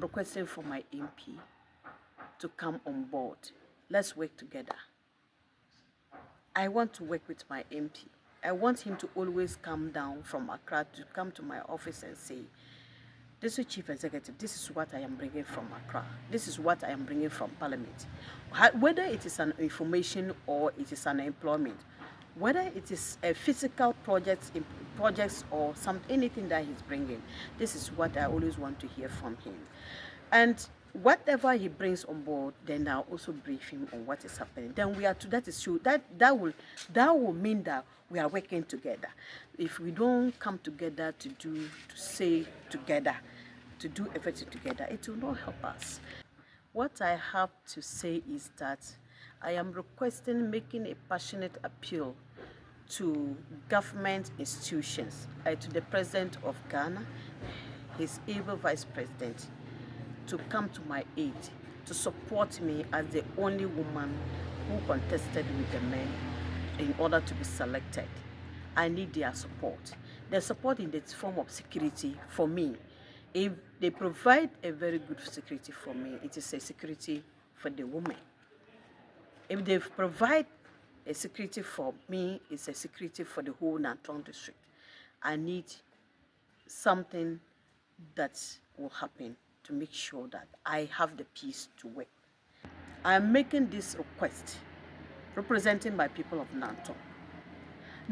requesting for my MP to come on board. Let's work together. I want to work with my MP. I want him to always come down from Accra to come to my office and say, this is Chief Executive, this is what I am bringing from Accra. This is what I am bringing from Parliament. Whether it is an information or it is an employment, whether it is a physical projects or anything that he's bringing, this is what I always want to hear from him. And whatever he brings on board, then I'll also brief him on what is happening. Then we are to that is true. That will mean that we are working together. If we don't come together to say together, to do everything together, it will not help us. What I have to say is that I am making a passionate appeal to government institutions, to the President of Ghana, his able Vice President, to come to my aid, to support me as the only woman who contested with the men in order to be selected. I need their support. Their support in the form of security for me. If they provide a very good security for me, it is a security for the woman. If they provide a security for me, it's a security for the whole Nanton district. I need something that will happen to make sure that I have the peace to work. I am making this request representing my people of Nanton.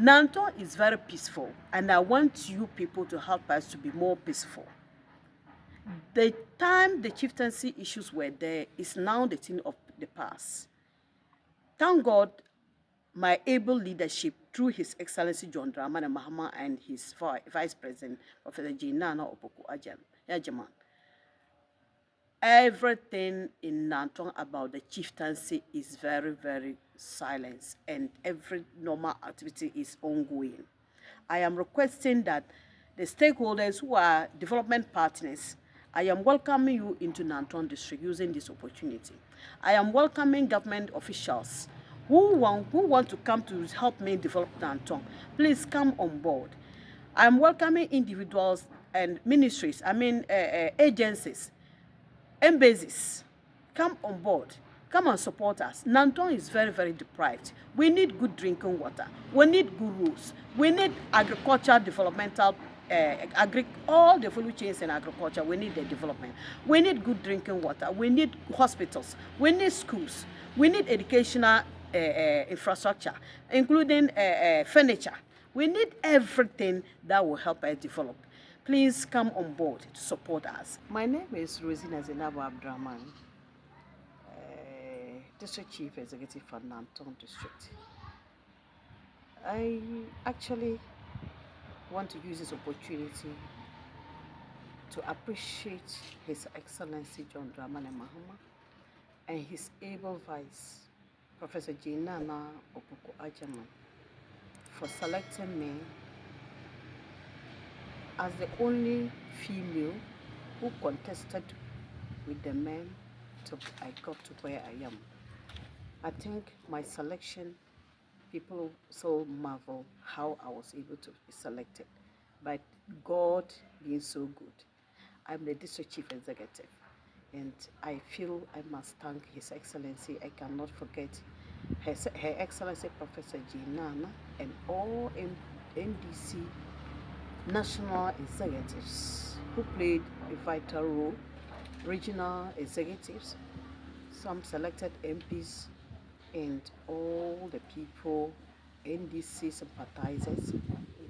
Nanton is very peaceful, and I want you people to help us to be more peaceful. The time the chieftaincy issues were there is now the thing of the past. Thank God, my able leadership through His Excellency John Dramani Mahama and his Vice President, Professor Nana Yajaman. Everything in Nanton about the chieftaincy is very, very silent, and every normal activity is ongoing. I am requesting that the stakeholders who are development partners, I am welcoming you into Nanton district using this opportunity. I am welcoming government officials who want to come to help me develop Nanton. Please come on board. I am welcoming individuals and ministries, agencies, Emphasise, come on board. Come and support us. Nanton is very, very deprived. We need good drinking water. We need good roads. We need agriculture developmental, all the value chains in agriculture. We need the development. We need good drinking water. We need hospitals. We need schools. We need educational infrastructure, including furniture. We need everything that will help us develop. Please come on board to support us. My name is Rosina Zenabu Abdul Rahanman, District Chief Executive for Nanton District. I actually want to use this opportunity to appreciate His Excellency John Dramani Mahama and his able Vice, Professor Nana for selecting me as the only female who contested with the men till I got to where I am. I think my selection, people so marvel how I was able to be selected. But God being so good, I'm the District Chief Executive, and I feel I must thank His Excellency. I cannot forget Her Excellency Professor Nana and all NDC national executives who played a vital role, regional executives, some selected MPs, and all the people, NDC sympathizers,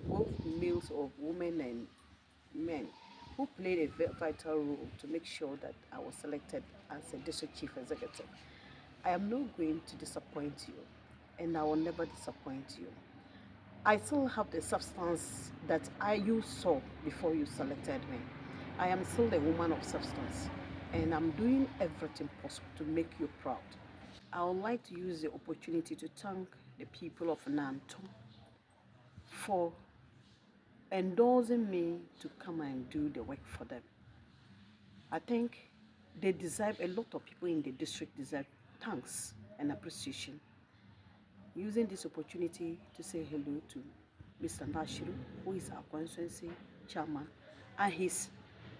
both males or women and men, who played a vital role to make sure that I was selected as a District Chief Executive. I am not going to disappoint you, and I will never disappoint you. I still have the substance that you saw before you selected me. I am still a woman of substance, and I'm doing everything possible to make you proud. I would like to use the opportunity to thank the people of Nanton for endorsing me to come and do the work for them. I think they deserve, a lot of people in the district deserve thanks and appreciation. Using this opportunity to say hello to Mr. Nashiru, who is our constituency chairman, and his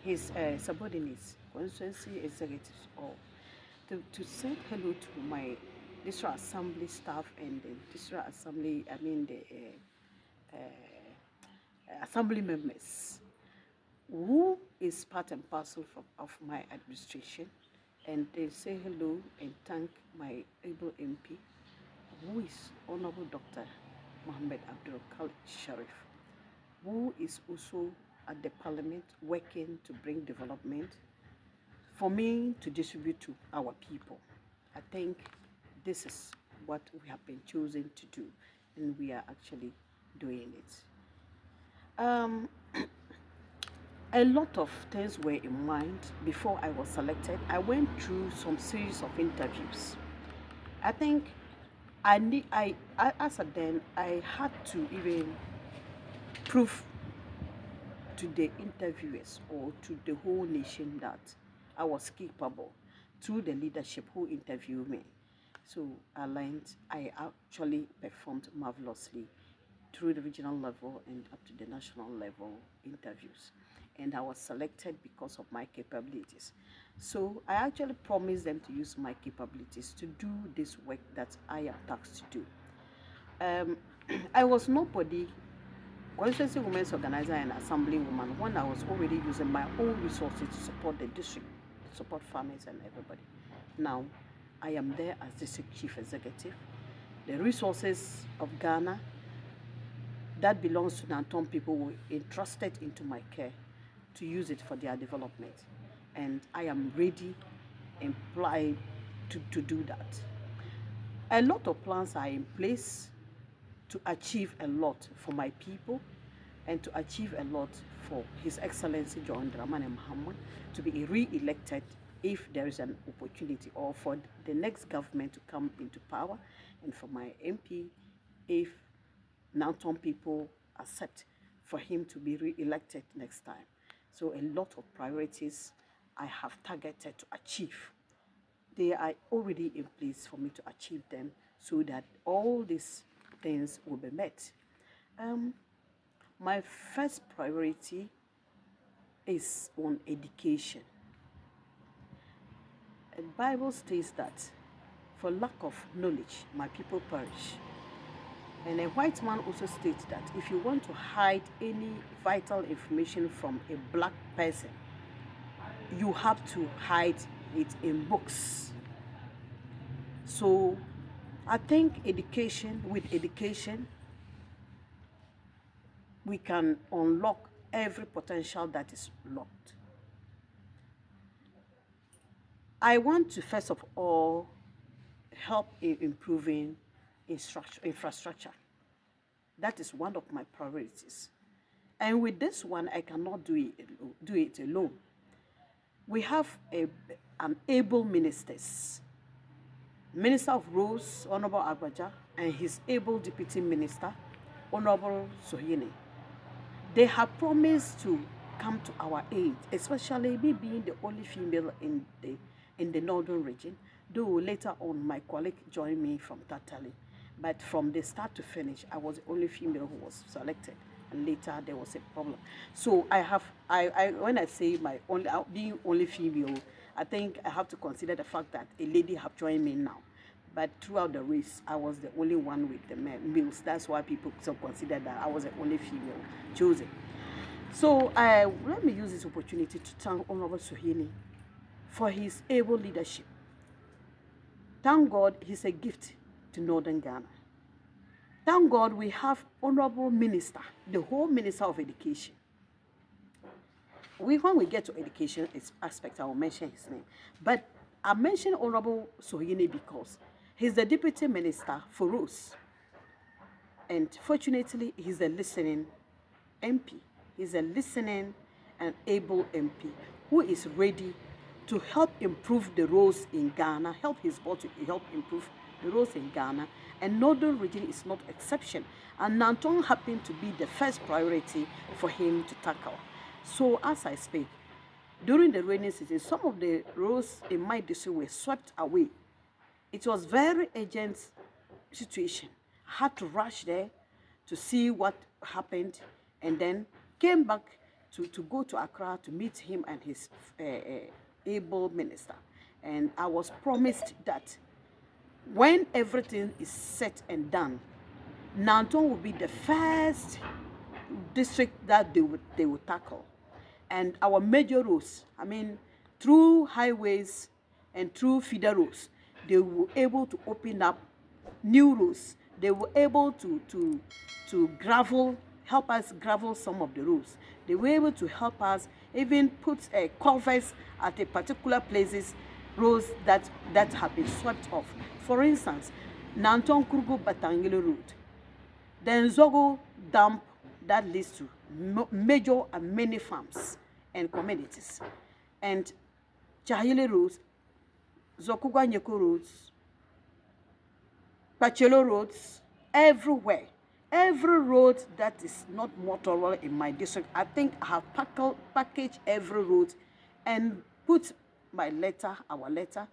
his subordinates, constituency executives, all to say hello to my district assembly staff and the district assembly, I mean the assembly members who is part and parcel of my administration, and they say hello and thank my able MP, who is Honorable Dr. Mohammed Abdul Sharif, who is also at the parliament working to bring development for me to distribute to our people. I think this is what we have been chosen to do, and we are actually doing it. A lot of things were in mind before I was selected. I went through some series of interviews. I think as at then, I had to even prove to the interviewers or to the whole nation that I was capable through the leadership who interviewed me. So I learned I actually performed marvelously through the regional level and up to the national level interviews. And I was selected because of my capabilities. So I actually promised them to use my capabilities to do this work that I am tasked to do. I was nobody, constituency women's organizer and assembly woman, when I was already using my own resources to support the district, to support farmers and everybody. Now, I am there as district chief executive. The resources of Ghana that belongs to Nanton people were entrusted into my care to use it for their development. And I am ready and applied to do that. A lot of plans are in place to achieve a lot for my people and to achieve a lot for His Excellency John Dramani Mahama to be re-elected if there is an opportunity, or for the next government to come into power, and for my MP if Nanton people accept for him to be re-elected next time. So a lot of priorities I have targeted to achieve. They are already in place for me to achieve them so that all these things will be met. My first priority is on education. The Bible states that for lack of knowledge, my people perish. And a white man also states that if you want to hide any vital information from a black person, you have to hide it in books. So I think with education, we can unlock every potential that is locked. I want to first of all help in improving infrastructure. That is one of my priorities. And with this one, I cannot do it alone. We have an able ministers. Minister of Roads, Honorable Agbaja, and his able Deputy Minister, Honorable Sohine. They have promised to come to our aid, especially me being the only female in the northern region, though later on my colleague joined me from Tatali. But from the start to finish, I was the only female who was selected. And later there was a problem. So when I say being only female, I think I have to consider the fact that a lady have joined me now. But throughout the race, I was the only one with the males. That's why people so consider that I was the only female chosen. So let me use this opportunity to thank Honorable Sohini for his able leadership. Thank God he's a gift to Northern Ghana. Thank God we have Honorable Minister, the whole Minister of Education. When we get to education aspect, I will mention his name. But I mention Honorable Sohini because he's the Deputy Minister for Roads. And fortunately, he's a listening MP. He's a listening and able MP who is ready to help improve the roads in Ghana, help his board to help improve the roads in Ghana, and Northern region is not exception. And Nanton happened to be the first priority for him to tackle. So as I speak, during the rainy season, some of the roads in my district were swept away. It was very urgent situation. I had to rush there to see what happened, and then came back to go to Accra to meet him and his able minister. And I was promised that when everything is set and done, Nanton will be the first district that they will tackle. And our major roads, I mean, through highways and through feeder roads, they were able to open up new roads. They were able to gravel, help us gravel some of the roads. They were able to help us even put culverts at a particular places, roads that have been swept off. For instance, Nanton Kurgo Batangele Road, the Nzogo dump that leads to major and many farms and communities, and Chahile roads, Zokugwa Nyeko roads, Pachelo roads, everywhere. Every road that is not motorable in my district, I think I have packaged every road and put my letter, our letter,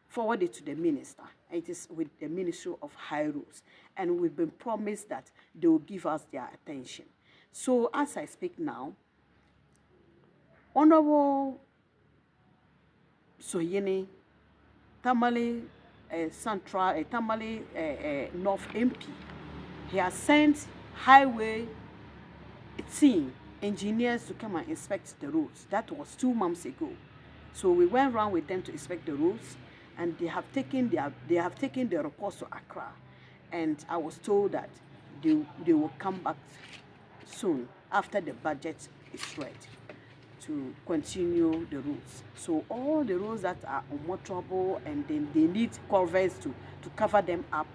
forwarded to the minister. It is with the Ministry of High Roads. And we've been promised that they will give us their attention. So as I speak now, Honorable Soyene, Tamale Central, Tamale North MP, he has sent highway team engineers to come and inspect the roads. That was 2 months ago. So we went around with them to inspect the roads, and they have taken the reports to Accra. And I was told that they will come back soon after the budget is ready to continue the roads. So all the roads that are unmotorable and then they need culverts to cover them up,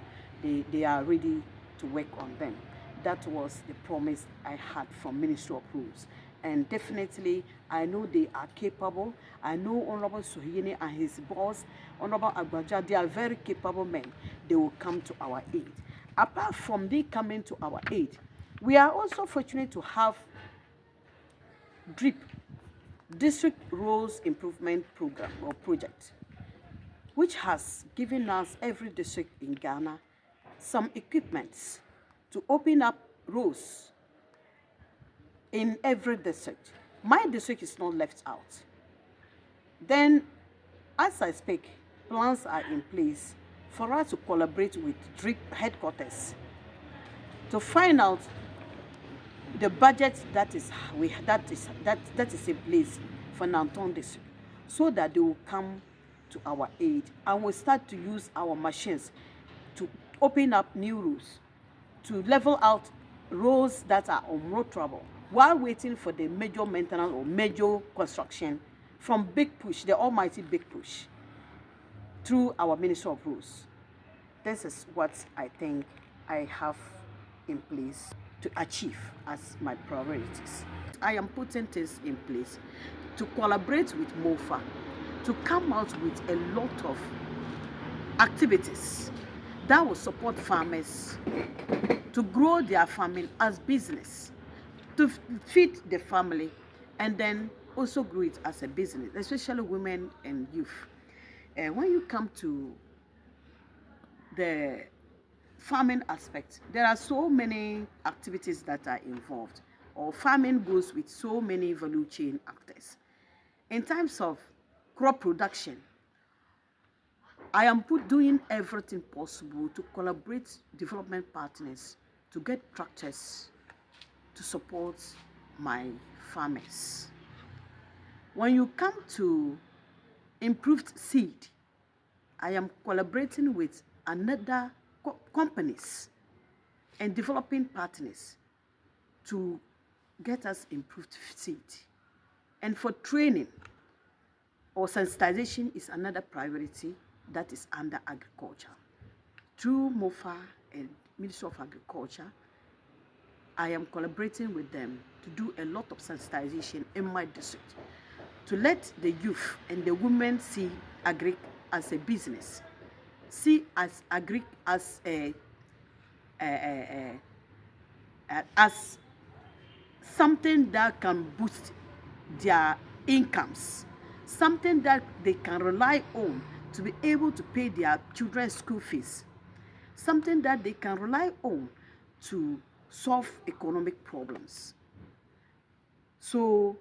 they are ready to work on them. That was the promise I had from Ministry of Roads. And definitely, I know they are capable. I know Honorable Sohine and his boss, Honorable Agbaja, they are very capable men. They will come to our aid. Apart from they coming to our aid, we are also fortunate to have DRIP, District Roads Improvement Program or Project, which has given us, every district in Ghana, some equipments to open up roads in every district. My district is not left out. Then, as I speak, plans are in place for us to collaborate with DRIP headquarters to find out the budget that is in place for Nanton district, so that they will come to our aid and will start to use our machines to open up new roads, to level out roads that are on road trouble, while waiting for the major maintenance or major construction from Big Push, the almighty Big Push, through our Ministry of Roads. This is what I think I have in place to achieve as my priorities. I am putting things in place to collaborate with MOFA to come out with a lot of activities that will support farmers to grow their farming as business, to feed the family, and then also grow it as a business, especially women and youth. When you come to the farming aspect, there are so many activities that are involved, or farming goes with so many value chain actors. In terms of crop production, I am doing everything possible to collaborate development partners to get tractors to support my farmers. When you come to improved seed, I am collaborating with another companies and developing partners to get us improved seed. And for training or sensitization is another priority that is under agriculture. Through MOFA and Ministry of Agriculture, I am collaborating with them to do a lot of sensitization in my district, to let the youth and the women see agri as a business, see as agri as as something that can boost their incomes, something that they can rely on to be able to pay their children's school fees, something that they can rely on to solve economic problems. So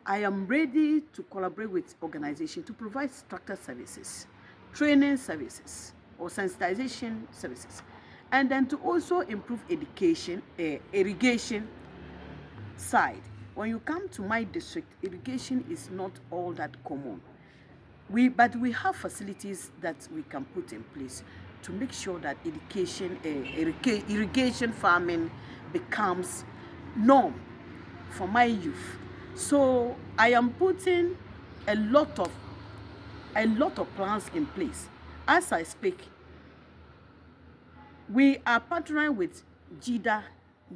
I am ready to collaborate with organizations to provide structured services, training services, or sensitization services, and then to also improve education, irrigation side. When you come to my district, irrigation is not all that common. But we have facilities that we can put in place to make sure that irrigation farming becomes norm for my youth. So I am putting a lot of plans in place. As I speak, we are partnering with GIDA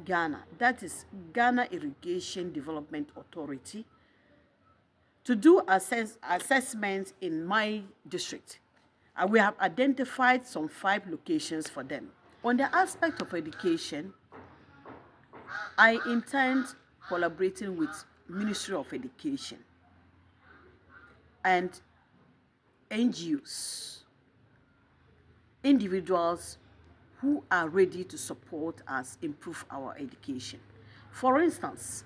Ghana, that is Ghana Irrigation Development Authority, to do assessments in my district. We have identified some 5 locations for them. On the aspect of education, I intend collaborating with Ministry of Education and NGOs, individuals who are ready to support us improve our education. For instance,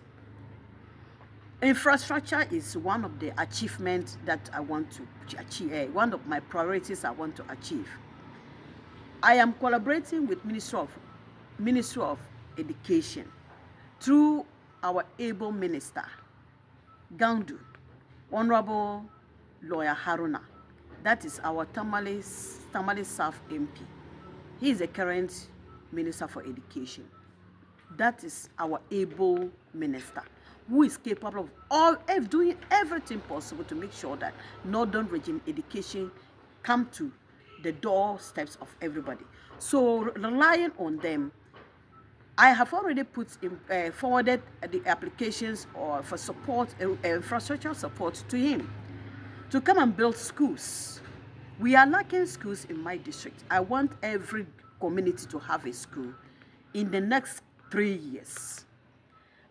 infrastructure is one of the achievements that I want to achieve, one of my priorities I want to achieve. I am collaborating with Ministry of Education through our able minister, Gandu, Honorable Lawyer Haruna. That is our Tamale South MP. He is the current Minister for Education. That is our able minister who is capable of doing everything possible to make sure that Northern Region education come to the doorsteps of everybody. So relying on them, I have already forwarded the applications for support, infrastructure support to him to come and build schools. We are lacking schools in my district. I want every community to have a school in the next 3 years.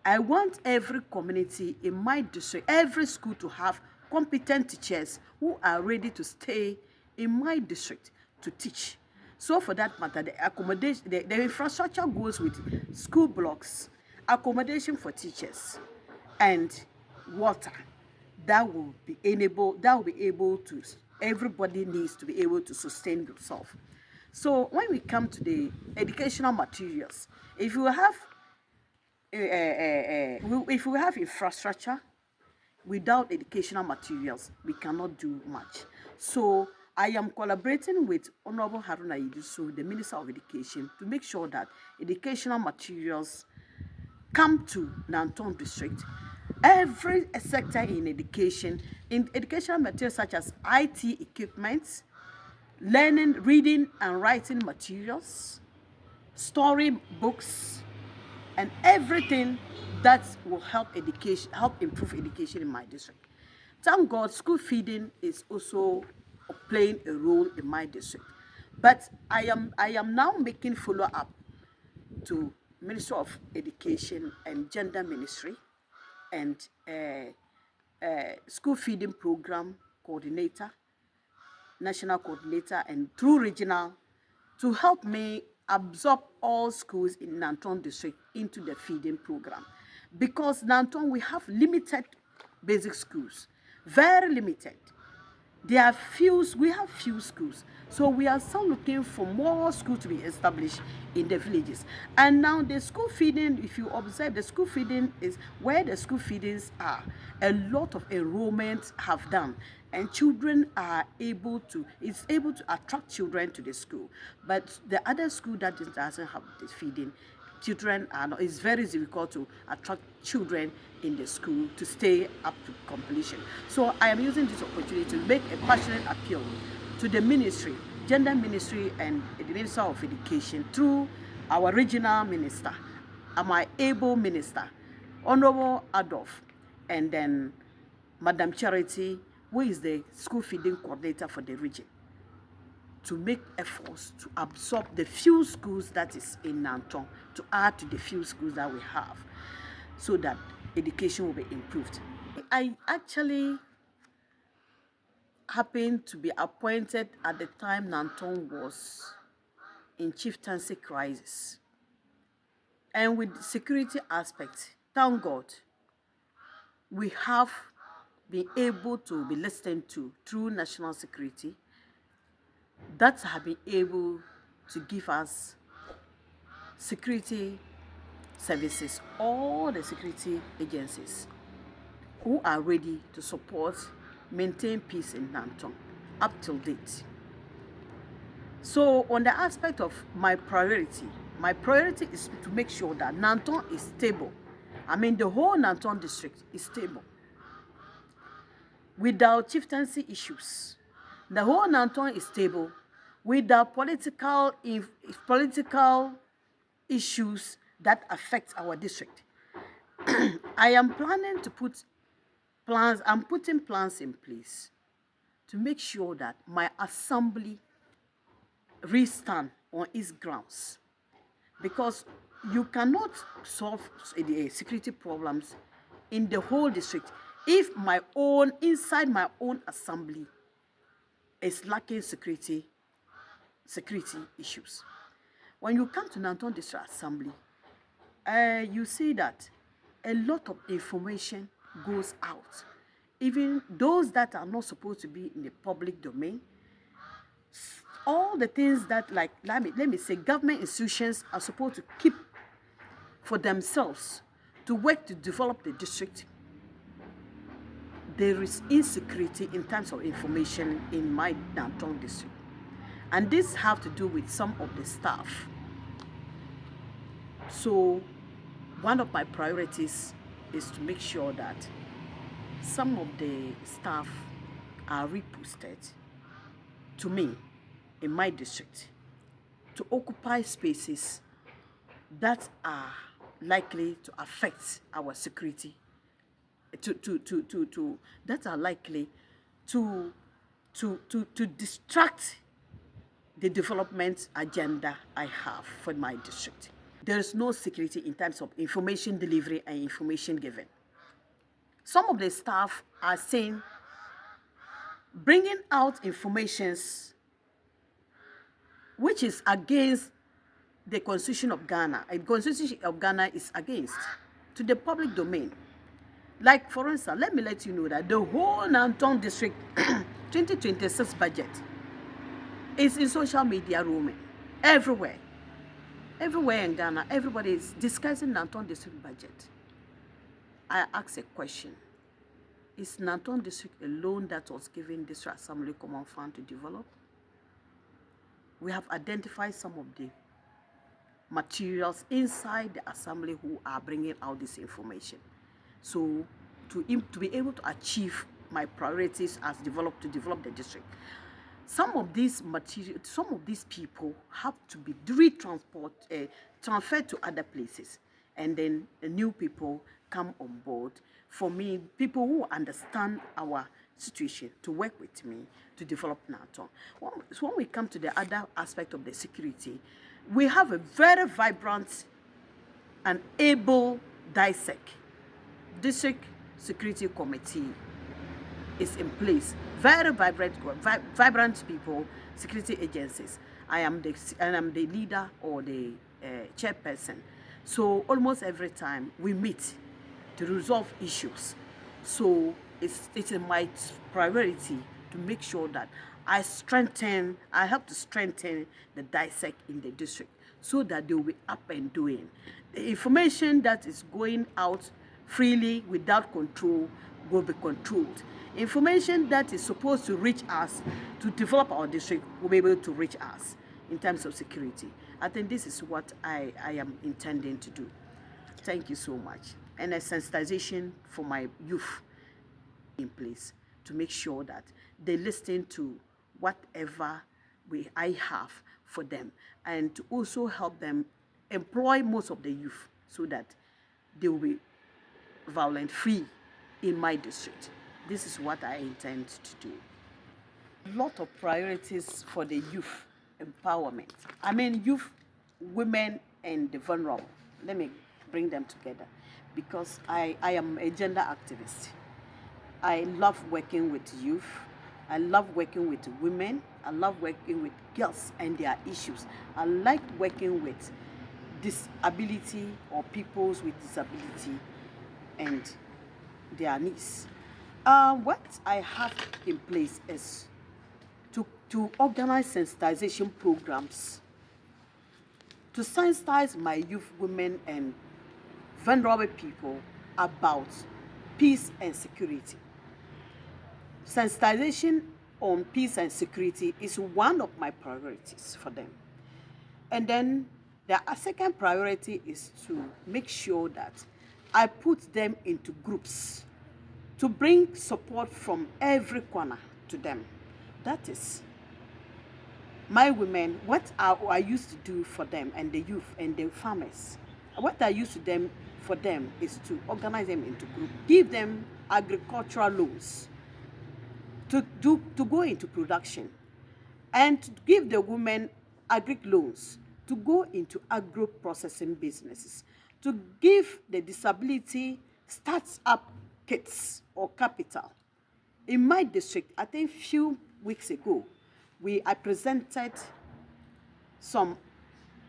I want every community in my district, every school, to have competent teachers who are ready to stay in my district to teach. So for that matter, the accommodation, the infrastructure goes with school blocks, accommodation for teachers, and water. That will be able to, everybody needs to be able to sustain themselves. So when we come to the educational materials, if you have if we have infrastructure, without educational materials, we cannot do much. So I am collaborating with Honorable Haruna Idusu, the Minister of Education, to make sure that educational materials come to Nanton district. Every sector in educational materials such as IT equipment, learning, reading and writing materials, story books, and everything that will help improve education in my district. Thank God, school feeding is also playing a role in my district. But I am now making follow-up to Ministry of Education and Gender Ministry and school feeding program coordinator, national coordinator, and through regional, to help me absorb all schools in Nanton district into the feeding program. Because Nanton, we have limited basic schools, very limited. We have few schools. So we are still looking for more schools to be established in the villages. And now the school feeding, if you observe, the school feeding is where the school feedings are. A lot of enrollment have done. And children are able to attract children to the school. But the other school that doesn't have the feeding, children are not, it's very difficult to attract children in the school to stay up to completion. So I am using this opportunity to make a passionate appeal to the ministry, gender ministry, and the Minister of Education through our regional minister, my able minister, Honorable Adolf, and then Madam Charity, who is the school feeding coordinator for the region, to make efforts to absorb the few schools that is in Nanton, to add to the few schools that we have, so that education will be improved. I actually happened to be appointed at the time Nanton was in chieftaincy crisis. And with the security aspect, thank God, we have been able to be listened to through national security that have been able to give us security services, all the security agencies who are ready to support, maintain peace in Nanton up till date. So on the aspect of my priority is to make sure that Nanton is stable. I mean, the whole Nanton district is stable without chieftaincy issues. The whole Nanton is stable without political issues that affect our district. I am planning to put plans, I'm putting plans in place to make sure that my assembly restand on its grounds, because you cannot solve the security problems in the whole district if inside my own assembly is lacking security issues. When you come to Nanton District Assembly, you see that a lot of information goes out, even those that are not supposed to be in the public domain. All the things that, like, let me say, government institutions are supposed to keep for themselves to work to develop the district. There is insecurity in terms of information in my Nanton district, and this have to do with some of the staff. So one of my priorities is to make sure that some of the staff are reposted to me in my district to occupy spaces that are likely to affect our security, that are likely to distract the development agenda I have for my district. There is no security in terms of information delivery and information given. Some of the staff are saying, bringing out informations which is against the Constitution of Ghana. The Constitution of Ghana is against to the public domain. Like, for instance, let me let you know that the whole Nanton district 2026 budget is in social media roaming everywhere. Everywhere in Ghana, everybody is discussing Nanton district budget. I ask a question. Is Nanton district alone that was given district assembly common fund to develop? We have identified some of the materials inside the assembly who are bringing out this information. So to be able to achieve my priorities as to develop the district, some of these materials, some of these people have to be transferred to other places, and then the new people come on board. For me, people who understand our situation to work with me to develop Nanton. So when we come to the other aspect of the security, we have a very vibrant and able district security committee is in place. Very vibrant people, security agencies. I am the leader or the chairperson. So almost every time we meet to resolve issues. So it's my priority to make sure that I help to strengthen the DISEC in the district so that they will be up and doing. The information that is going out freely without control will be controlled. Information that is supposed to reach us to develop our district will be able to reach us in terms of security. I think this is what I am intending to do. Thank you so much. And a sensitization for my youth in place to make sure that they listen to whatever I have for them, and to also help them employ most of the youth so that they will be violent free in my district. This is what I intend to do. A lot of priorities for the youth empowerment. I mean, youth, women, and the vulnerable. Let me bring them together, because I am a gender activist. I love working with youth. I love working with women. I love working with girls and their issues. I like working with disability or peoples with disability and their needs. What I have in place is to organize sensitization programs to sensitize my youth, women, and vulnerable people about peace and security. Sensitization on peace and security is one of my priorities for them. And then the second priority is to make sure that I put them into groups to bring support from every corner to them. That is my women, what I used to do for them, and the youth and the farmers. What I used to them for them is to organize them into groups, give them agricultural loans to go into production, and to give the women agri loans to go into agro processing businesses, to give the disability start-up kits or capital. In my district, I think few weeks ago, I presented some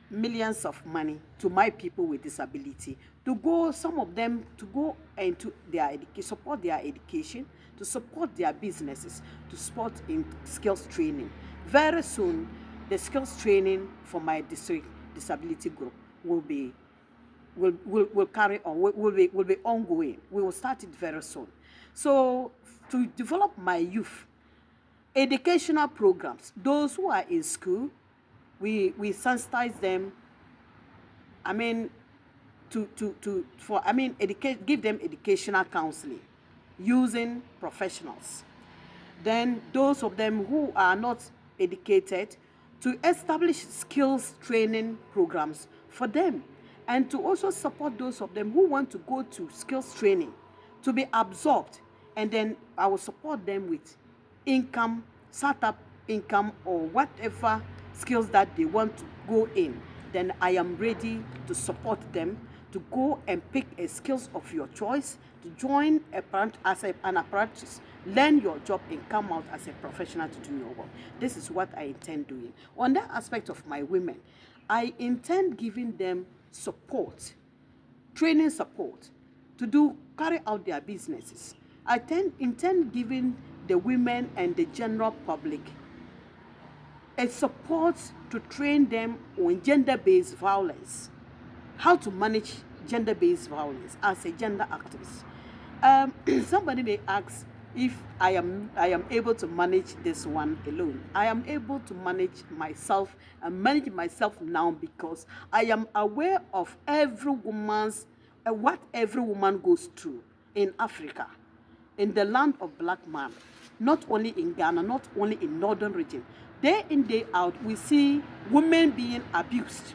millions of money to my people with disability to go, some of them to go into their education, support their education, to support their businesses, to support in skills training. Very soon, the skills training for my district disability group will carry on, will be ongoing. We will start it very soon. So to develop my youth educational programs, those who are in school, we sensitize them. I mean, give them educational counseling using professionals. Then those of them who are not educated, to establish skills training programs for them, and to also support those of them who want to go to skills training to be absorbed, and then I will support them with income, startup income, or whatever skills that they want to go in. Then I am ready to support them to go and pick a skills of your choice, to join an apprentice, learn your job, and come out as a professional to do your work. This is what I intend doing. On that aspect of my women, I intend giving them support, training support, to carry out their businesses. I intend giving the women and the general public a support to train them on gender-based violence, how to manage gender-based violence as a gender activist. Somebody may ask if I am able to manage this one alone. I am able to manage myself and manage myself now because I am aware of what every woman goes through in Africa, in the land of black man, not only in Ghana, not only in northern region. Day in, day out, we see women being abused.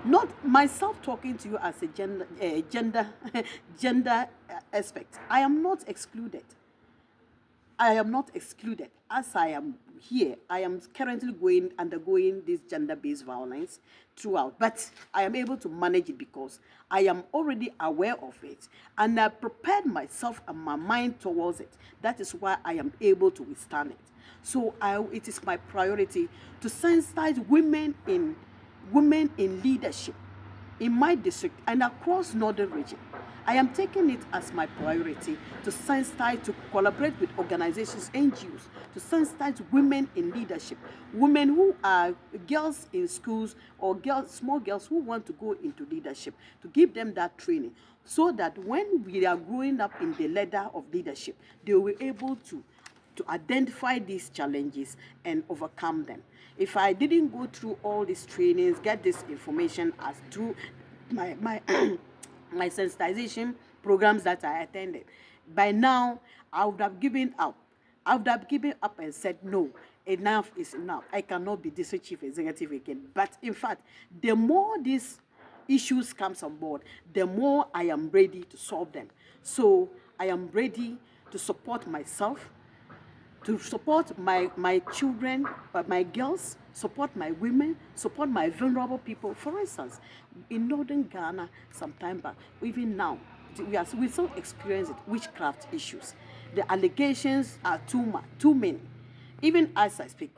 Not myself talking to you as a gender aspect. I am not excluded. I am not excluded. As I am here, I am currently undergoing this gender-based violence throughout. But I am able to manage it because I am already aware of it. And I prepared myself and my mind towards it. That is why I am able to withstand it. So it is my priority to sensitize women in leadership in my district and across northern region. I am taking it as my priority to sensitize, to collaborate with organizations, NGOs, to sensitize women in leadership, women who are girls in schools or small girls who want to go into leadership, to give them that training so that when we are growing up in the ladder of leadership, they will be able to identify these challenges and overcome them. If I didn't go through all these trainings, get this information as through my my sensitization programs that I attended, by now I would have given up. I would have given up and said, no, enough is enough. I cannot be district chief executive again. But in fact, the more these issues comes on board, the more I am ready to solve them. So I am ready to support myself, to support my children, my girls, support my women, support my vulnerable people. For instance, in northern Ghana, some time back, even now, we still experience it, witchcraft issues. The allegations are too many. Even as I speak,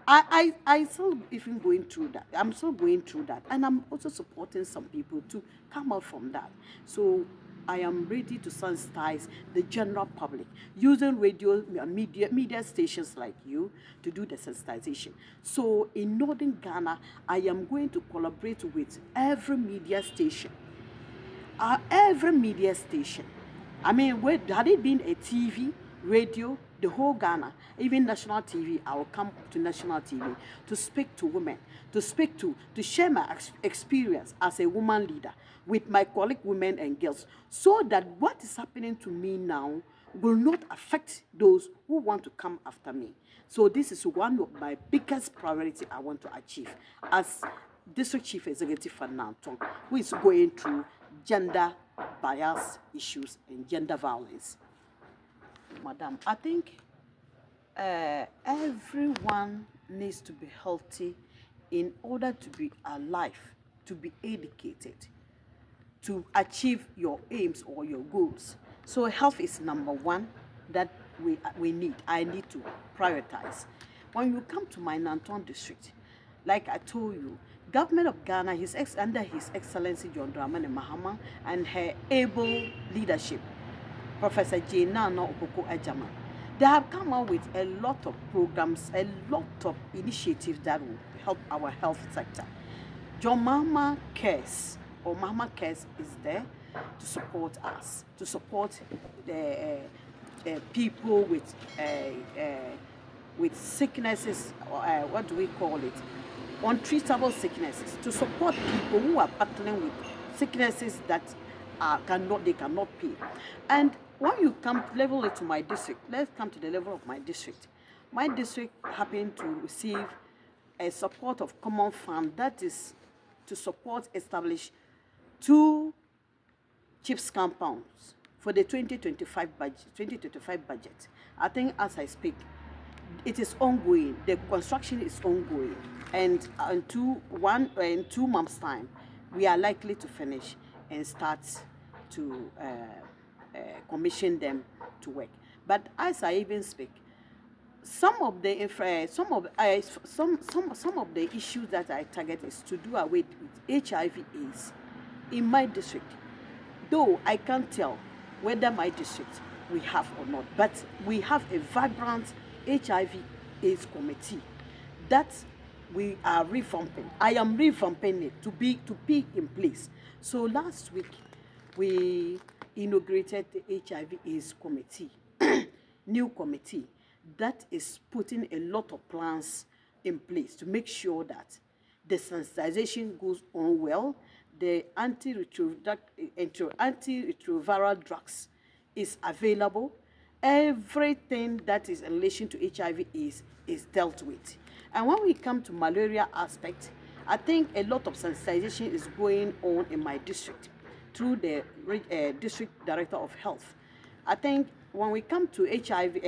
I still even going through that. I'm still going through that. And I'm also supporting some people to come out from that. So I am ready to sensitize the general public using radio media stations like you to do the sensitization. So in northern Ghana, I am going to collaborate with every media station. Every media station. I mean, had it been a TV, radio, the whole Ghana, even national TV, I will come to national TV to speak to women, to share my experience as a woman leader with my colleague women and girls, so that what is happening to me now will not affect those who want to come after me. So this is one of my biggest priority I want to achieve as District Chief Executive for Nanton, who is going through gender bias issues and gender violence. Madam, I think everyone needs to be healthy in order to be alive, to be educated, to achieve your aims or your goals. So health is number one that we need. I need to prioritize. When you come to my Nanton district, like I told you, government of Ghana, under His Excellency John Dramani Mahama and her able leadership, Professor Nana Okoko Ajama, they have come out with a lot of programs, a lot of initiatives that will help our health sector. John Mama Cares or Mama Cares is there to support us, to support the people with sicknesses, what do we call it? Untreatable sicknesses, to support people who are battling with sicknesses that they cannot pay. And when you level it to my district, let's come to the level of my district. My district happened to receive a support of common fund that is to establish 2 CHIPS compounds for the 2025 budget. I think as I speak, it is ongoing. The construction is ongoing, and in 2 months' time, we are likely to finish and start to commission them to work. But as I even speak, some of the issues that I target is to do away with HIV/AIDS in my district. Though I can't tell whether my district we have or not, but we have a vibrant HIV/AIDS committee that we are revamping. I am revamping it to be in place. So last week we inaugurated the HIV/AIDS committee, new committee that is putting a lot of plans in place to make sure that the sensitization goes on well, the antiretroviral drugs is available, everything that is in relation to HIV is dealt with. And when we come to malaria aspect, I think a lot of sensitization is going on in my district through the District Director of Health. I think when we come to HIV,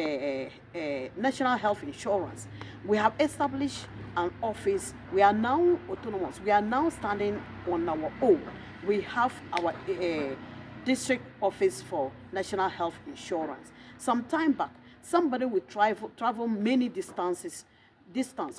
National Health Insurance, we have established an office. We are now autonomous. We are now standing on our own. We have our district office for National Health Insurance. Some time back, somebody would travel many distance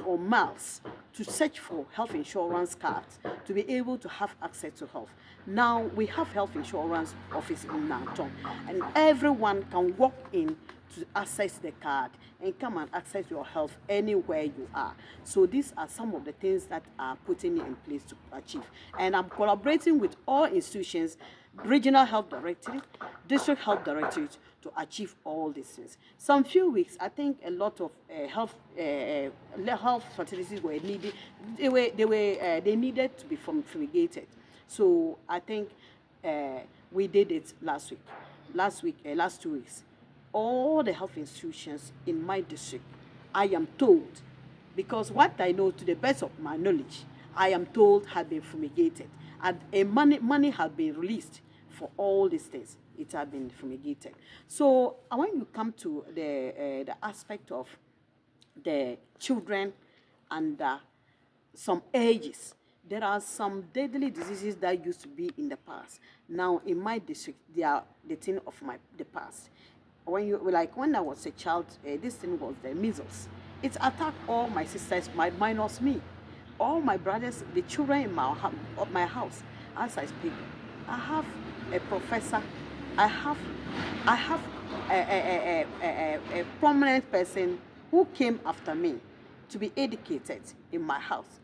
or miles to search for health insurance cards to be able to have access to health. Now we have health insurance office in Nanton, and everyone can walk in to access the card and come and access your health anywhere you are. So these are some of the things that are putting in place to achieve. And I'm collaborating with all institutions, regional health directorate, district health directorate, to achieve all these things. Some few weeks, I think a lot of health facilities were needed. They needed to be fumigated. So I think we did it last week. Last 2 weeks, all the health institutions in my district, I am told, because what I know to the best of my knowledge, I am told have been fumigated, and money has been released for all these things. It has been fumigated. So when you come to the aspect of the children under some ages, there are some deadly diseases that used to be in the past. Now in my district, they are the thing of the past. When I was a child, this thing was the measles. It attacked all my sisters, minus me, all my brothers, the children in my house. As I speak, I have a professor I have, I have a prominent person who came after me to be educated in my house,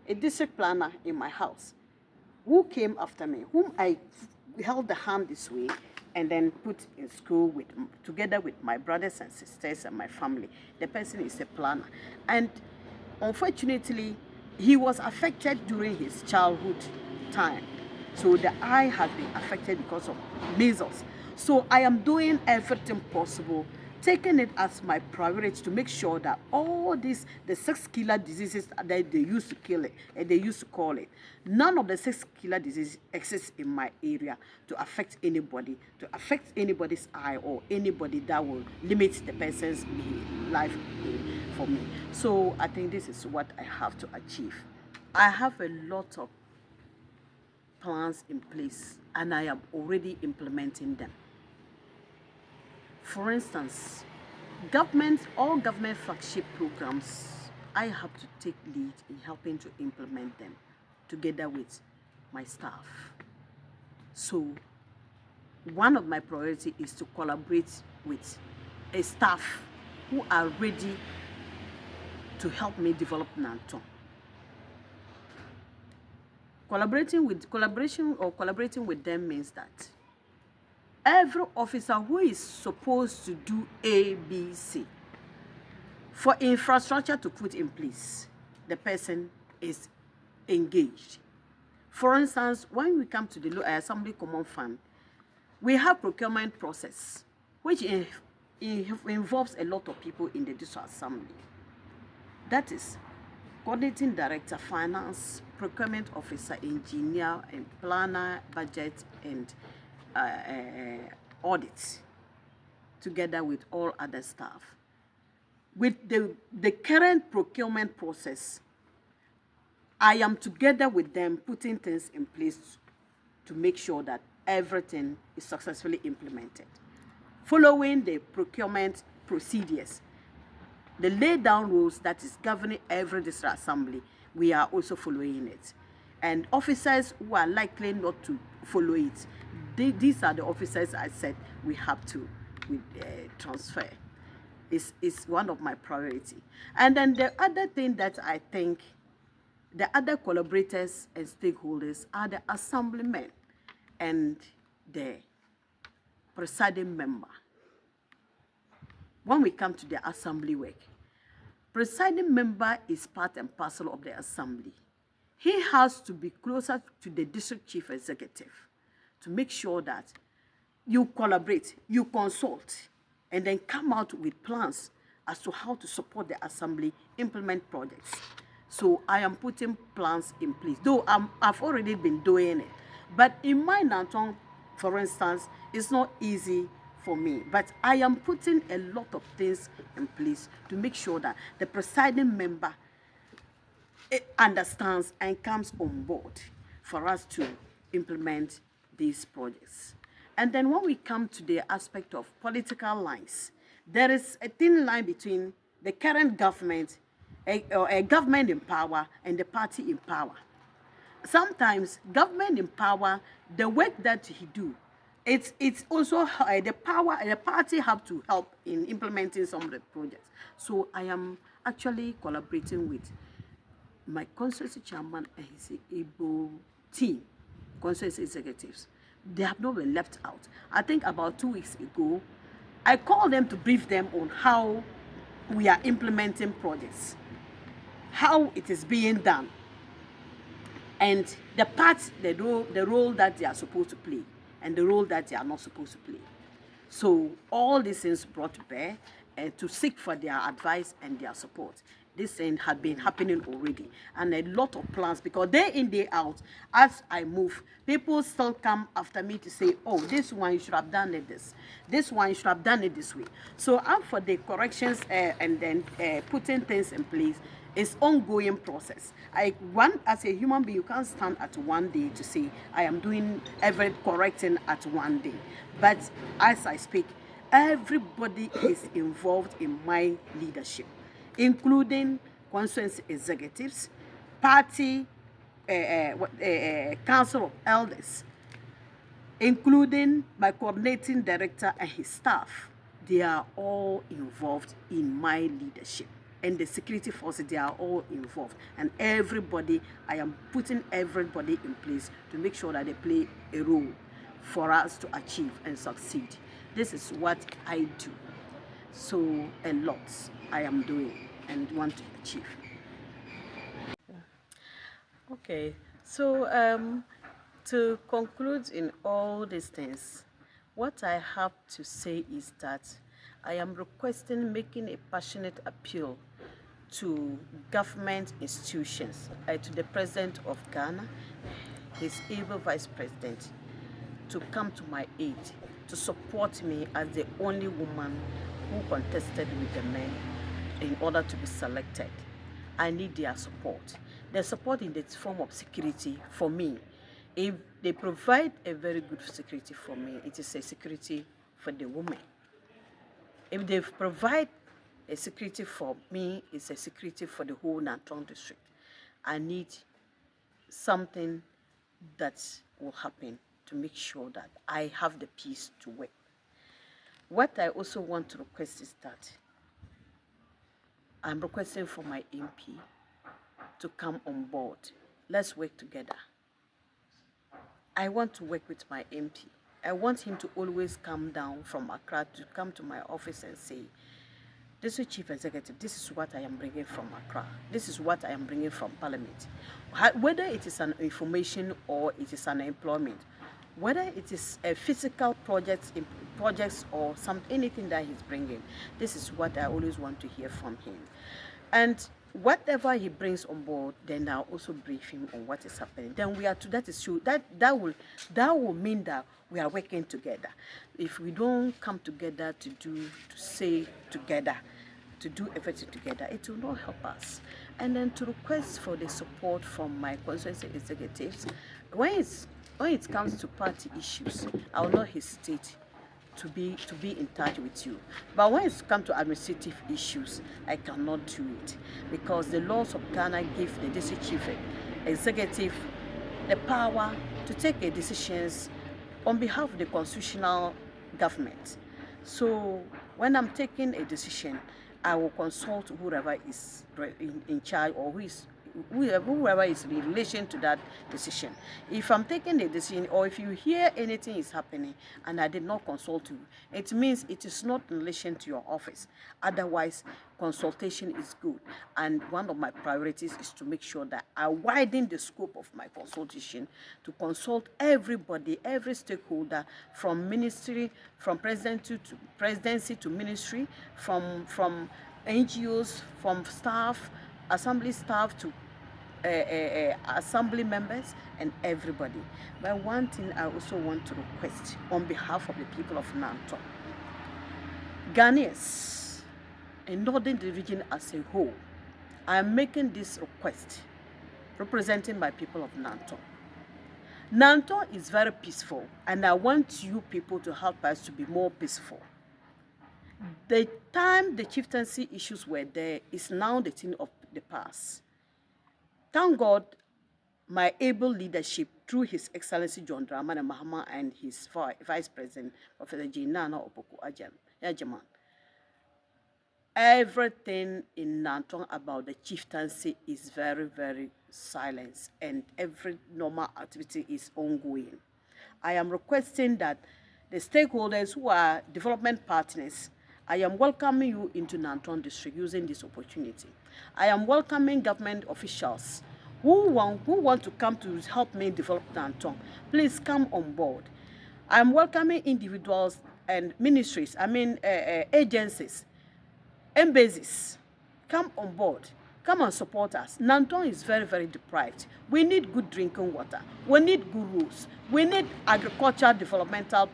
a district planner in my house, who came after me, whom I held the hand this way and then put in school with, together with my brothers and sisters and my family. The person is a planner. And unfortunately, he was affected during his childhood time. So the eye has been affected because of measles. So I am doing everything possible, taking it as my priority to make sure that all these, the 6 killer diseases that they used to kill it, and they used to call it, none of the 6 killer diseases exists in my area to affect anybody, to affect anybody's eye or anybody that will limit the person's life for me. So I think this is what I have to achieve. I have a lot of plans in place and I am already implementing them. For instance, all government flagship programs, I have to take lead in helping to implement them together with my staff. So one of my priorities is to collaborate with a staff who are ready to help me develop Nanton. Collaborating with them means that every officer who is supposed to do A, B, C, for infrastructure to put in place, the person is engaged. For instance, when we come to the Assembly Common Fund, we have procurement process, which involves a lot of people in the district assembly. That is coordinating director, finance, procurement officer, engineer, and planner, budget, and audit, together with all other staff. With the current procurement process, I am together with them putting things in place to make sure that everything is successfully implemented. Following the procurement procedures, the laid down rules that is governing every district assembly, we are also following it. And officers who are likely not to follow it, these are the officers I said we have to transfer. Is one of my priority. And then the other thing that I think the other collaborators and stakeholders are the assemblymen and the presiding member. When we come to the assembly work, presiding member is part and parcel of the assembly. He has to be closer to the district chief executive to make sure that you collaborate, you consult, and then come out with plans as to how to support the assembly implement projects. So I am putting plans in place, though I've already been doing it. But in my Nanton, for instance, it's not easy for me. But I am putting a lot of things in place to make sure that the presiding member understands and comes on board for us to implement these projects. And then when we come to the aspect of political lines, there is a thin line between the current government, a government in power, and the party in power. Sometimes government in power, the work that he do, it's also the party have to help in implementing some of the projects. So I am actually collaborating with my constituency chairman and his able team, constituency executives. They have not been left out. I think about 2 weeks ago, I called them to brief them on how we are implementing projects, how it is being done, and the role that they are supposed to play, and the role that they are not supposed to play. So all these things brought to bear to seek for their advice and their support. This thing had been happening already, and a lot of plans, because day in, day out, as I move, people still come after me to say, oh, this one you should have done it this one you should have done it this way. So I'm for the corrections and then putting things in place. It's ongoing process. As a human being, you can't stand at one day to say I am doing every correcting at one day. But as I speak, everybody is involved in my leadership, including constituency executives, party, council of elders, including my coordinating director and his staff. They are all involved in my leadership. And the security forces, they are all involved. And everybody, I am putting everybody in place to make sure that they play a role for us to achieve and succeed. This is what I do. So a lot I am doing and want to achieve. Okay, so to conclude in all these things, what I have to say is that I am requesting, making a passionate appeal to government institutions, to the President of Ghana, his able Vice President, to come to my aid, to support me as the only woman who contested with the men in order to be selected. I need their support. Their support in the form of security for me. If they provide a very good security for me, it is a security for the woman. If they provide a security for me, it's a security for the whole Nanton district. I need something that will happen to make sure that I have the peace to work. What I also want to request is that I'm requesting for my MP to come on board. Let's work together. I want to work with my MP. I want him to always come down from Accra to come to my office and say, this is Chief Executive, this is what I am bringing from Accra. This is what I am bringing from Parliament. Whether it is an information or it is an employment, whether it is a physical projects or anything that he's bringing, this is what I always want to hear from him. And whatever he brings on board, then I'll also brief him on what is happening. Then we are to that will mean that we are working together. If we don't come together to say together, to do everything together, it will not help us. And then to request for the support from my constituency executives, when it comes to party issues, I will not hesitate to be in touch with you. But when it comes to administrative issues, I cannot do it because the laws of Ghana give the district chief executive the power to take decisions on behalf of the constitutional government. So when I'm taking a decision, I will consult whoever is in charge or whoever is in relation to that decision. If I'm taking a decision or if you hear anything is happening and I did not consult you, it means it is not in relation to your office. Otherwise, consultation is good. And one of my priorities is to make sure that I widen the scope of my consultation to consult everybody, every stakeholder, from ministry, from presidency to ministry, from NGOs, from staff, assembly staff to assembly members and everybody. But one thing I also want to request on behalf of the people of Nanton, Ghanaians in Northern region as a whole, I am making this request representing my people of Nanton. Nanton is very peaceful and I want you people to help us to be more peaceful. The time the chieftaincy issues were there is now the thing of the past. Thank God, my able leadership through His Excellency John Dramani Mahama and his Vice President, Professor Nana Opoku-Agyeman. Everything in Nanton about the chieftaincy is very, very silent and every normal activity is ongoing. I am requesting that the stakeholders who are development partners, I am welcoming you into Nanton district using this opportunity. I am welcoming government officials who want to come to help me develop Nanton. Please come on board. I am welcoming individuals and ministries, agencies, embassies. Come on board. Come and support us. Nanton is very, very deprived. We need good drinking water. We need good roads. We need agriculture developmental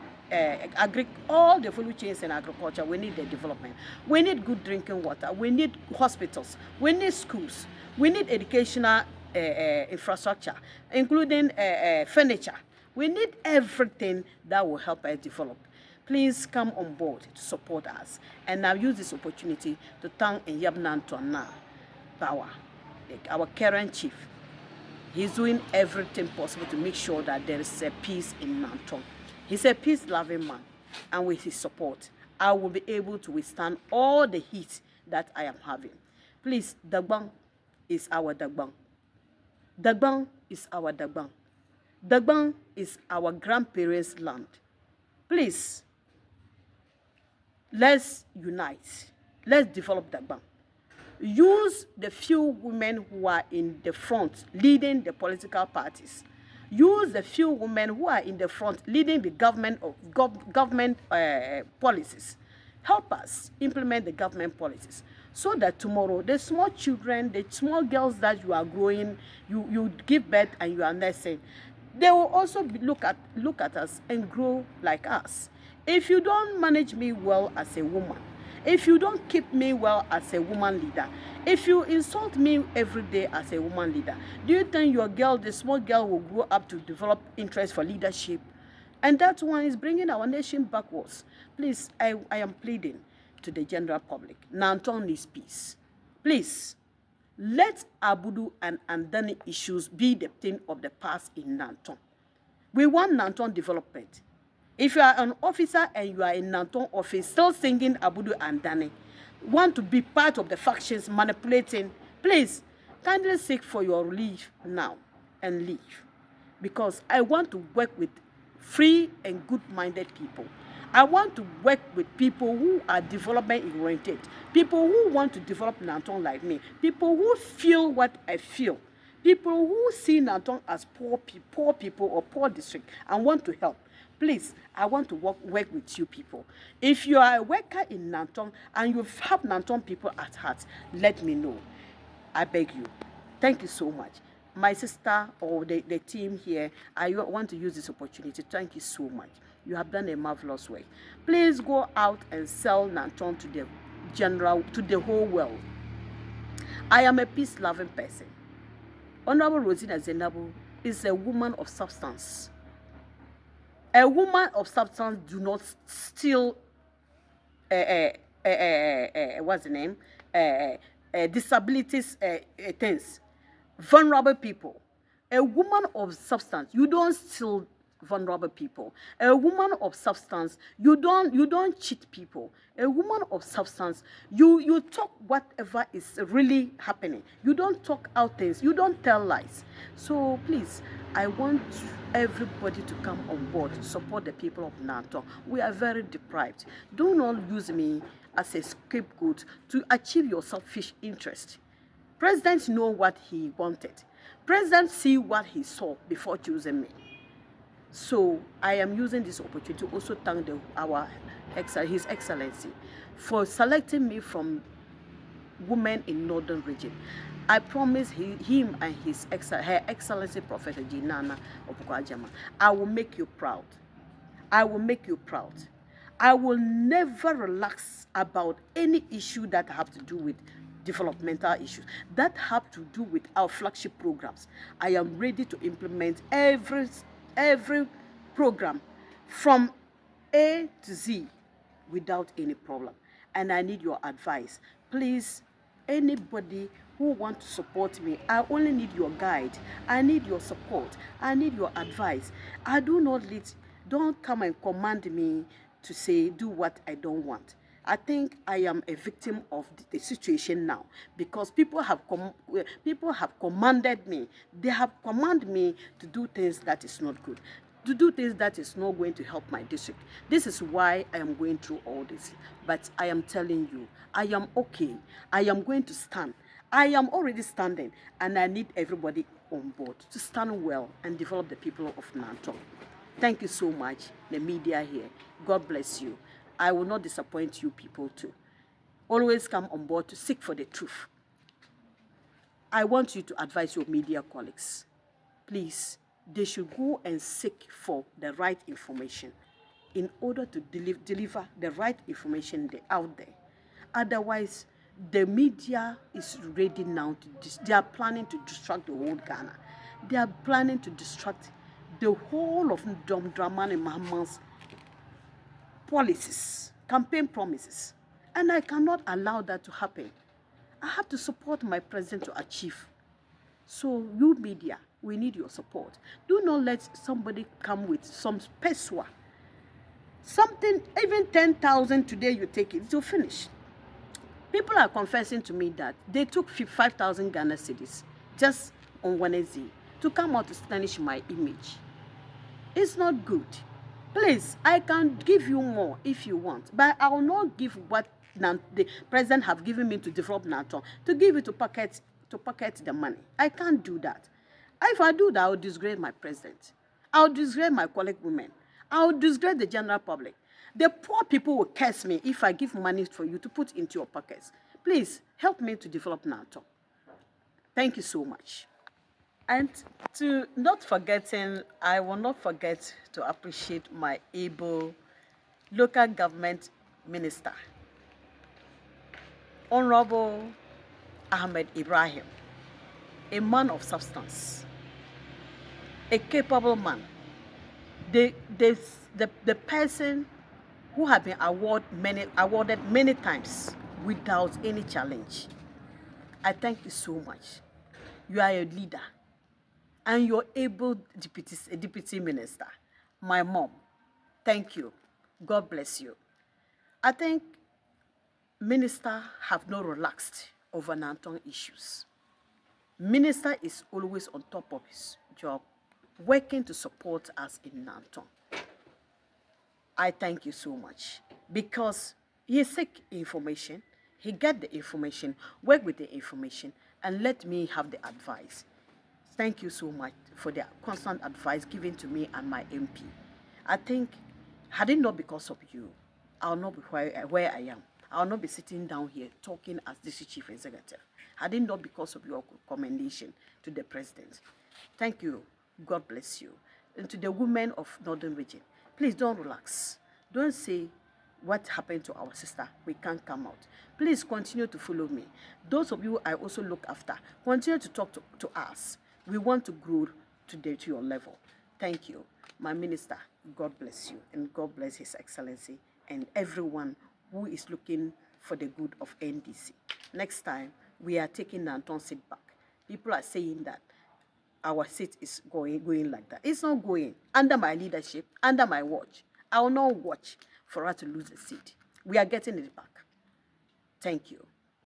all the value chains in agriculture. We need the development. We need good drinking water. We need hospitals. We need schools. We need educational infrastructure, including furniture. We need everything that will help us develop. Please come on board to support us. And I'll use this opportunity to thank Nyab Nanton Power, our current chief. He's doing everything possible to make sure that there is a peace in Nanton. He's a peace-loving man, and with his support, I will be able to withstand all the heat that I am having. Please, Dagbang is our Dagbang. Dagbang is our Dagbang. Dagbang is our grandparents' land. Please, let's unite. Let's develop Dagbang. Use the few women who are in the front leading the political parties. Use the few women who are in the front leading the government policies. Help us implement the government policies so that tomorrow the small children, the small girls that you are growing, you give birth and you are nursing, they will also look at us and grow like us. If you don't manage me well as a woman, if you don't keep me well as a woman leader, if you insult me every day as a woman leader, do you think your girl, the small girl, will grow up to develop interest for leadership? And that one is bringing our nation backwards. Please, I am pleading to the general public. Nanton needs peace. Please, let Abudu and Andani issues be the thing of the past in Nanton. We want Nanton development. If you are an officer and you are in Nanton office still singing Abudu and Dani, want to be part of the factions manipulating, please kindly seek for your leave now and leave. Because I want to work with free and good-minded people. I want to work with people who are development-oriented, people who want to develop Nanton like me, people who feel what I feel, people who see Nanton as poor people or poor district and want to help. Please, I want to work with you people. If you are a worker in Nanton and you have Nanton people at heart, let me know. I beg you. Thank you so much. My sister or the team here, I want to use this opportunity. Thank you so much. You have done a marvelous work. Please go out and sell Nanton to the whole world. I am a peace-loving person. Honorable Rosina Zenabu is a woman of substance. A woman of substance do not steal what's the name? Disabilities things. Vulnerable people. A woman of substance, you don't steal vulnerable people. A woman of substance, you don't cheat people. A woman of substance, you talk whatever is really happening. You don't talk out things. You don't tell lies. So please, I want everybody to come on board to support the people of Nanton. We are very deprived. Do not use me as a scapegoat to achieve your selfish interest. President know what he wanted. President see what he saw before choosing me. So I am using this opportunity to also thank His Excellency for selecting me from women in Northern region. I promise him and Her Excellency Professor Jinana Obukwajama, I will make you proud. I will make you proud. I will never relax about any issue that have to do with developmental issues, that have to do with our flagship programs. I am ready to implement every program from A to Z without any problem. And I need your advice. Please, anybody who wants to support me, I only need your guide. I need your support. I need your advice. Don't come and command me to say, do what I don't want. I think I am a victim of the situation now because people have commanded me. They have commanded me to do things that is not good, to do things that is not going to help my district. This is why I am going through all this. But I am telling you, I am okay. I am going to stand. I am already standing, and I need everybody on board to stand well and develop the people of Nanton. Thank you so much, the media here. God bless you. I will not disappoint you people too. Always come on board to seek for the truth. I want you to advise your media colleagues. Please, they should go and seek for the right information in order to deliver the right information out there. Otherwise, the media is ready now they are planning to distract the whole Ghana. They are planning to distract the whole of Dramani Mahaman's policies, campaign promises. And I cannot allow that to happen. I have to support my president to achieve. So you media, we need your support. Do not let somebody come with some peswa Something, even 10,000 today, you take it, to finish. People are confessing to me that they took 5,000 Ghana cedis just on Wednesday to come out to tarnish my image. It's not good. Please, I can give you more if you want, but I will not give what the president have given me to develop Nanton, to give it to pocket the money. I can't do that. If I do that, I will disgrace my president. I will disgrace my colleague women. I will disgrace the general public. The poor people will curse me if I give money for you to put into your pockets. Please, help me to develop Nanton. Thank you so much. And to not forgetting, I will not forget to appreciate my able local government minister, Honorable Ahmed Ibrahim, a man of substance, a capable man, the person who have been awarded many times without any challenge. I thank you so much. You are a leader, and you're able deputy minister. My mom, thank you. God bless you. I think minister have not relaxed over Nanton issues. Minister is always on top of his job, working to support us in Nanton. I thank you so much because he seek information, he get the information, work with the information, and let me have the advice. Thank you so much for the constant advice given to me and my MP. I think, had it not because of you, I'll not be where I am. I'll not be sitting down here talking as district chief executive. Had it not because of your commendation to the president. Thank you. God bless you. And to the women of Northern Region, please don't relax. Don't say what happened to our sister, we can't come out. Please continue to follow me. Those of you I also look after, continue to talk to us. We want to grow to your level. Thank you. My minister, God bless you, and God bless His Excellency and everyone who is looking for the good of NDC. Next time, we are taking Nanton seat back. People are saying that our seat is going like that. It's not going. Under my leadership, under my watch, I will not watch for her to lose the seat. We are getting it back. Thank you.